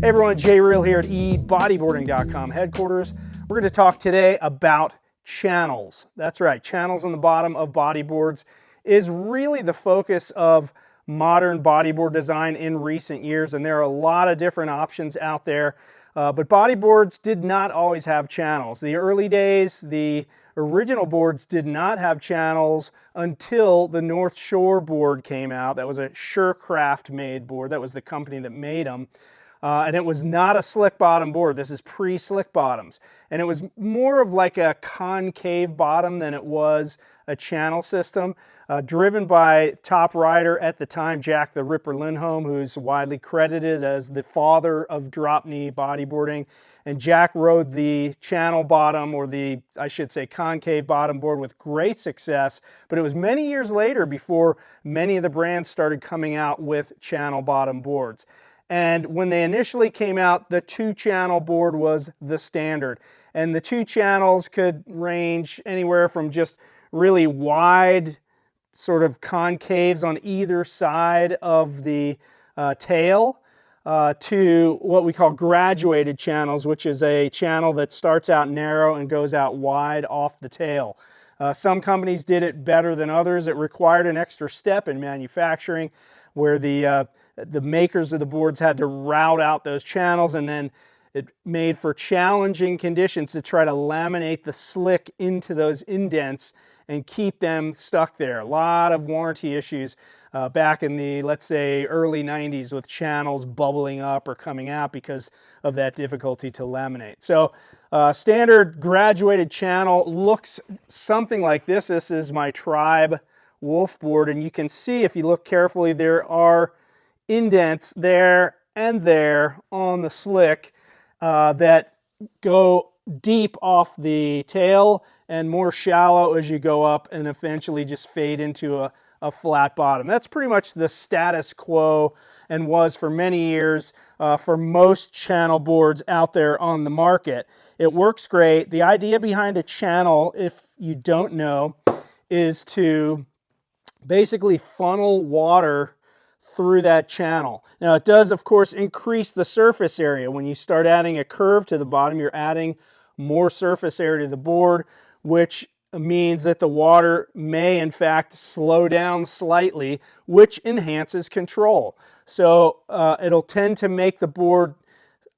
Hey everyone, Jay Reale here at bodyboarding.com headquarters. We're going to talk today about channels. That's right, channels on the bottom of bodyboards is really the focus of modern bodyboard design in recent years, and there are a lot of different options out there. But bodyboards did not always have channels. The early days, the original boards did not have channels until the North Shore board came out. That was a Surecraft made board. That was the company that made them. And it was not a slick bottom board. This is pre-slick bottoms. And it was more of like a concave bottom than it was a channel system. Driven by top rider at the time, Jack the Ripper Lindholm, who's widely credited as the father of drop knee bodyboarding. And Jack rode the channel bottom, or the, I should say, concave bottom board with great success. But it was many years later before many of the brands started coming out with channel bottom boards. And when they initially came out, the two-channel board was the standard. And the two channels could range anywhere from just really wide sort of concaves on either side of the tail to what we call graduated channels, which is a channel that starts out narrow and goes out wide off the tail. Some companies did it better than others. It required an extra step in manufacturing where the makers of the boards had to route out those channels, and then it made for challenging conditions to try to laminate the slick into those indents and keep them stuck there. A lot of warranty issues back in the, let's say, early 90s with channels bubbling up or coming out because of that difficulty to laminate. So standard graduated channel looks something like this. This is my Tribe Wolf board, and you can see if you look carefully there are indents there and there on the slick that go deep off the tail and more shallow as you go up and eventually just fade into a flat bottom. That's pretty much the status quo and was for many years for most channel boards out there on the market. It works great. The idea behind a channel, if you don't know, is to basically funnel water through that channel. Now it does of course increase the surface area. When you start adding a curve to the bottom, you're adding more surface area to the board, which means that the water may in fact slow down slightly, which enhances control. So it'll tend to make the board,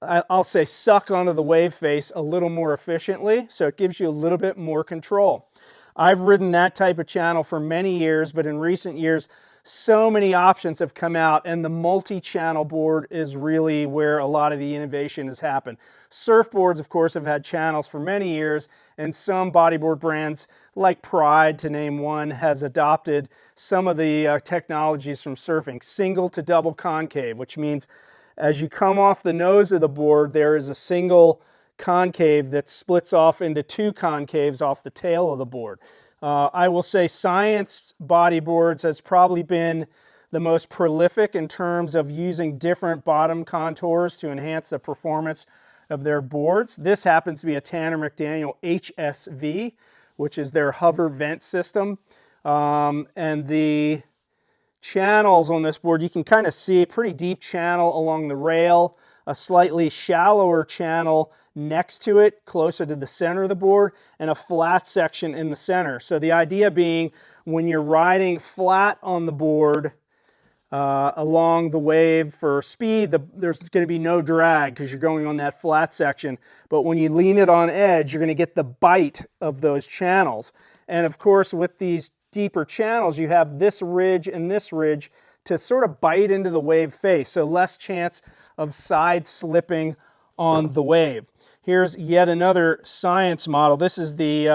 I'll say, suck onto the wave face a little more efficiently, so it gives you a little bit more control. I've ridden that type of channel for many years, but in recent years so many options have come out, and the multi-channel board is really where a lot of the innovation has happened. Surfboards, of course, have had channels for many years, and some bodyboard brands, like Pride, to name one, has adopted some of the technologies from surfing. Single to double concave, which means as you come off the nose of the board, there is a single concave that splits off into two concaves off the tail of the board. I will say Science bodyboards has probably been the most prolific in terms of using different bottom contours to enhance the performance of their boards. This happens to be a Tanner McDaniel HSV, which is their hover vent system. And the channels on this board, you can kind of see a pretty deep channel along the rail, a slightly shallower channel next to it, closer to the center of the board, and a flat section in the center. So the idea being, when you're riding flat on the board along the wave for speed, there's going to be no drag because you're going on that flat section. But when you lean it on edge, you're going to get the bite of those channels. And of course, with these deeper channels, you have this ridge and this ridge to sort of bite into the wave face, so less chance of side slipping on the wave. Here's yet another Science model. This is the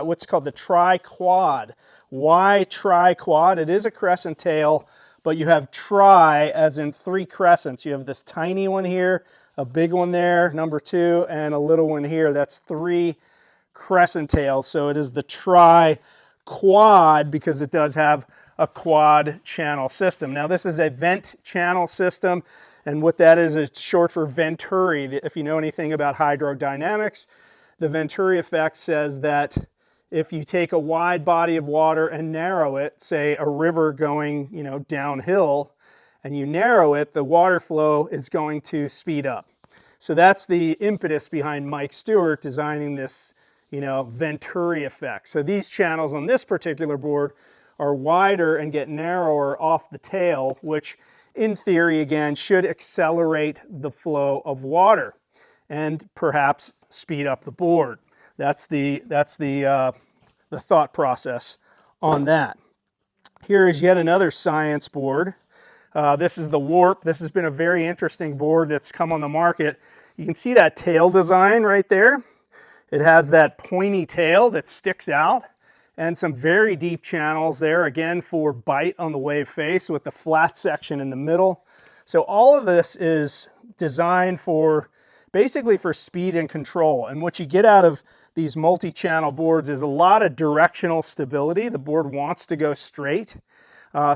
what's called the Tri-Quad. Why Tri-Quad? It is a crescent tail, but you have tri as in three crescents. You have this tiny one here, a big one there, number two, and a little one here. That's three crescent tails. So it is the Tri-Quad because it does have a quad channel system. Now this is a vent channel system. And what that is, it's short for venturi. If you know anything about hydrodynamics, the venturi effect says that if you take a wide body of water and narrow it, say a river going, downhill, and you narrow it, the water flow is going to speed up. So that's the impetus behind Mike Stewart designing this, venturi effect. So these channels on this particular board are wider and get narrower off the tail, which in theory, again, should accelerate the flow of water and perhaps speed up the board. That's the thought process on that. Here is yet another science board. This is the Warp. This has been a very interesting board that's come on the market. You can see that tail design right there. It has that pointy tail that sticks out and some very deep channels there, again, for bite on the wave face with the flat section in the middle. So all of this is designed for basically for speed and control. And what you get out of these multi-channel boards is a lot of directional stability. The board wants to go straight.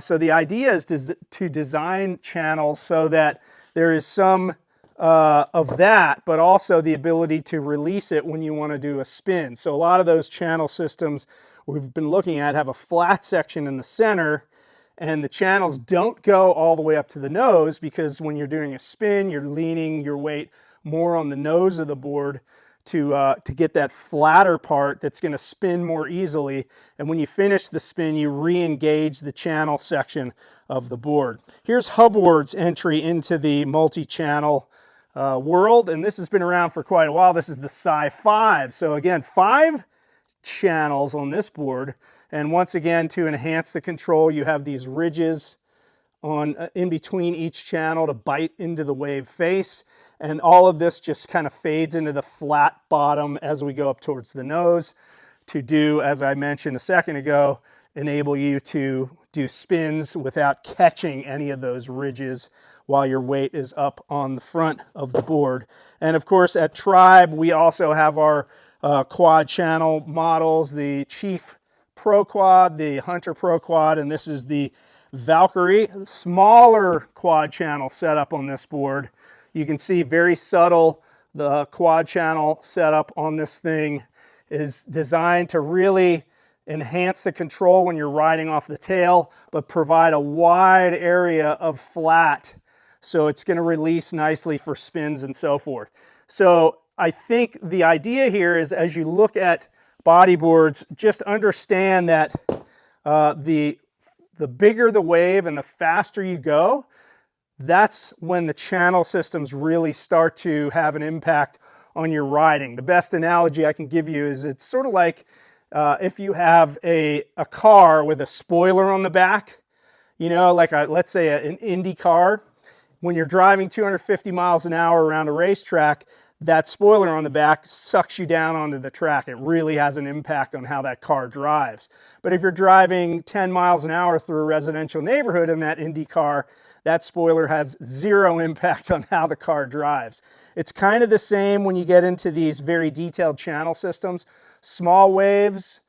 So the idea is to design channels so that there is some of that, but also the ability to release it when you want to do a spin. So a lot of those channel systems we've been looking at have a flat section in the center, and the channels don't go all the way up to the nose, because when you're doing a spin, you're leaning your weight more on the nose of the board to get that flatter part that's going to spin more easily. And when you finish the spin, you re-engage the channel section of the board. Here's Hubward's entry into the multi-channel world, and this has been around for quite a while. This is the Psi 5. So again, 5 channels on this board, and once again, to enhance the control, you have these ridges in between each channel to bite into the wave face, and all of this just kind of fades into the flat bottom as we go up towards the nose to do, as I mentioned a second ago, enable you to do spins without catching any of those ridges while your weight is up on the front of the board. And of course, at Tribe, we also have our quad channel models, the Chief Pro Quad, the Hunter Pro Quad, and this is the Valkyrie, smaller quad channel setup on this board. You can see very subtle, the quad channel setup on this thing is designed to really enhance the control when you're riding off the tail, but provide a wide area of flat, so it's going to release nicely for spins and so forth. So I think the idea here is, as you look at bodyboards, just understand that the bigger the wave and the faster you go, that's when the channel systems really start to have an impact on your riding. The best analogy I can give you is it's sort of like if you have a car with a spoiler on the back, like let's say an Indy car. When you're driving 250 miles an hour around a racetrack, that spoiler on the back sucks you down onto the track. It really has an impact on how that car drives. But if you're driving 10 miles an hour through a residential neighborhood in that Indy car, that spoiler has zero impact on how the car drives. It's kind of the same when you get into these very detailed channel systems. Small waves,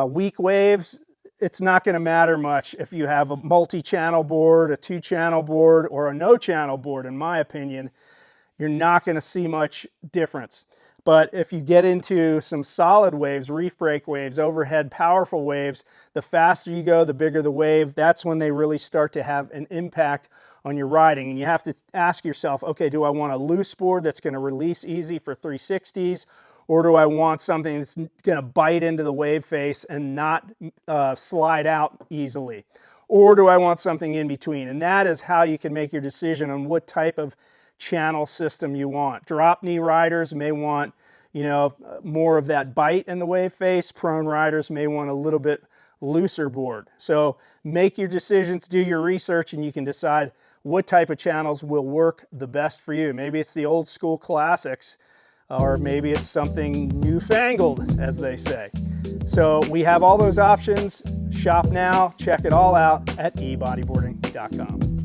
weak waves, it's not going to matter much if you have a multi-channel board, a 2-channel board, or a no-channel board, in my opinion. You're not going to see much difference. But if you get into some solid waves, reef break waves, overhead powerful waves, the faster you go, the bigger the wave. That's when they really start to have an impact on your riding. And you have to ask yourself, okay, do I want a loose board that's going to release easy for 360s? Or do I want something that's going to bite into the wave face and not slide out easily? Or do I want something in between? And that is how you can make your decision on what type of channel system you want. Drop knee riders may want, more of that bite in the wave face. Prone riders may want a little bit looser board. So make your decisions, do your research, and you can decide what type of channels will work the best for you. Maybe it's the old school classics, or maybe it's something newfangled, as they say. So we have all those options. Shop now, check it all out at ebodyboarding.com.